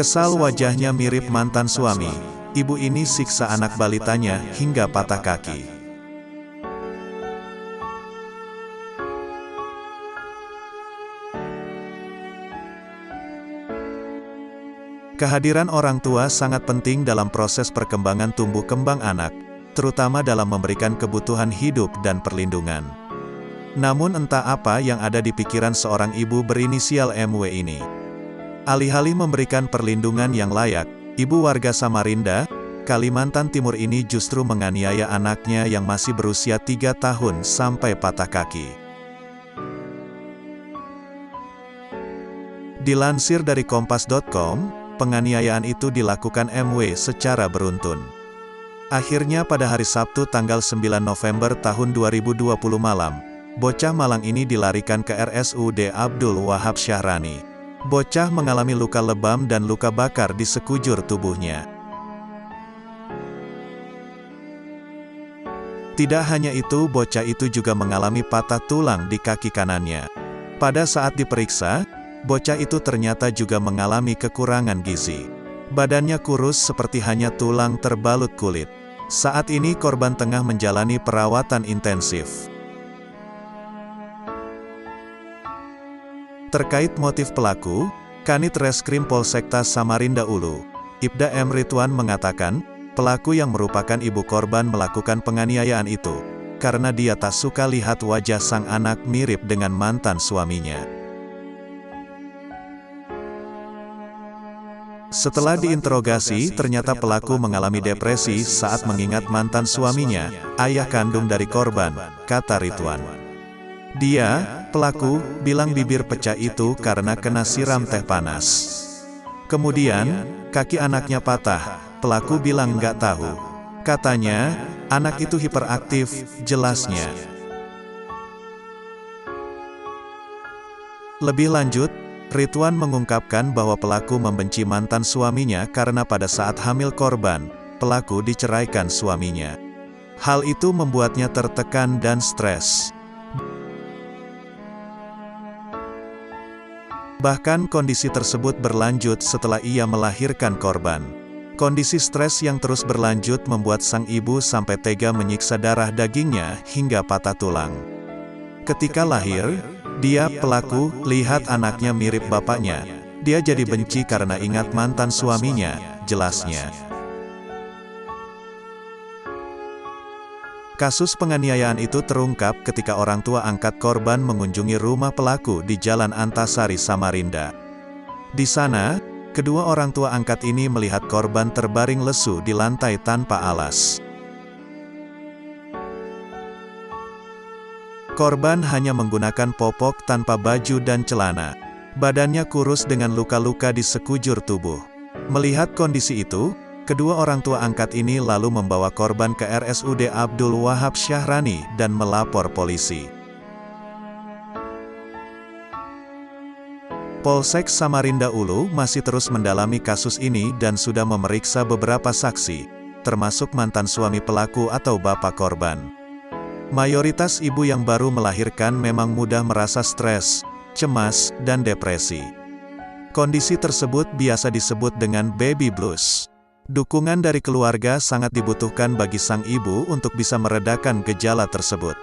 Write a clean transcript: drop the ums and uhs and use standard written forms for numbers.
Kesal wajahnya mirip mantan suami, ibu ini siksa anak balitanya hingga patah kaki. Kehadiran orang tua sangat penting dalam proses perkembangan tumbuh kembang anak, terutama dalam memberikan kebutuhan hidup dan perlindungan. Namun entah apa yang ada di pikiran seorang ibu berinisial MW ini. Alih-alih memberikan perlindungan yang layak, ibu warga Samarinda, Kalimantan Timur ini justru menganiaya anaknya yang masih berusia 3 tahun sampai patah kaki. Dilansir dari Kompas.com, penganiayaan itu dilakukan MW secara beruntun. Akhirnya pada hari Sabtu tanggal 9 November tahun 2020 malam, bocah malang ini dilarikan ke RSUD Abdul Wahab Syahrani. Bocah mengalami luka lebam dan luka bakar di sekujur tubuhnya. Tidak hanya itu, bocah itu juga mengalami patah tulang di kaki kanannya. Pada saat diperiksa, bocah itu ternyata juga mengalami kekurangan gizi. Badannya kurus seperti hanya tulang terbalut kulit. Saat ini korban tengah menjalani perawatan intensif. Terkait motif pelaku, Kanit Reskrim Polsekta Samarinda Ulu, Ibda M. Ridwan mengatakan, pelaku yang merupakan ibu korban melakukan penganiayaan itu, karena dia tak suka lihat wajah sang anak mirip dengan mantan suaminya. Setelah diinterogasi, ternyata pelaku mengalami depresi saat mengingat mantan suaminya, ayah kandung dari korban, kata Ridwan. Dia, pelaku, bilang bibir pecah itu karena kena siram teh panas. Kemudian, kaki anaknya patah, pelaku bilang nggak tahu. Katanya, anak itu hiperaktif, jelasnya. Lebih lanjut, Ridwan mengungkapkan bahwa pelaku membenci mantan suaminya karena pada saat hamil korban, pelaku diceraikan suaminya. Hal itu membuatnya tertekan dan stres. Bahkan kondisi tersebut berlanjut setelah ia melahirkan korban. Kondisi stres yang terus berlanjut membuat sang ibu sampai tega menyiksa darah dagingnya hingga patah tulang. Ketika lahir, dia, pelaku, lihat anaknya mirip bapaknya. Dia jadi benci karena ingat mantan suaminya, jelasnya. Kasus penganiayaan itu terungkap ketika orang tua angkat korban mengunjungi rumah pelaku di Jalan Antasari, Samarinda. Di sana, kedua orang tua angkat ini melihat korban terbaring lesu di lantai tanpa alas. Korban hanya menggunakan popok tanpa baju dan celana. Badannya kurus dengan luka-luka di sekujur tubuh. Melihat kondisi itu, kedua orang tua angkat ini lalu membawa korban ke RSUD Abdul Wahab Syahrani dan melapor polisi. Polsek Samarinda Ulu masih terus mendalami kasus ini dan sudah memeriksa beberapa saksi, termasuk mantan suami pelaku atau bapak korban. Mayoritas ibu yang baru melahirkan memang mudah merasa stres, cemas, dan depresi. Kondisi tersebut biasa disebut dengan baby blues. Dukungan dari keluarga sangat dibutuhkan bagi sang ibu untuk bisa meredakan gejala tersebut.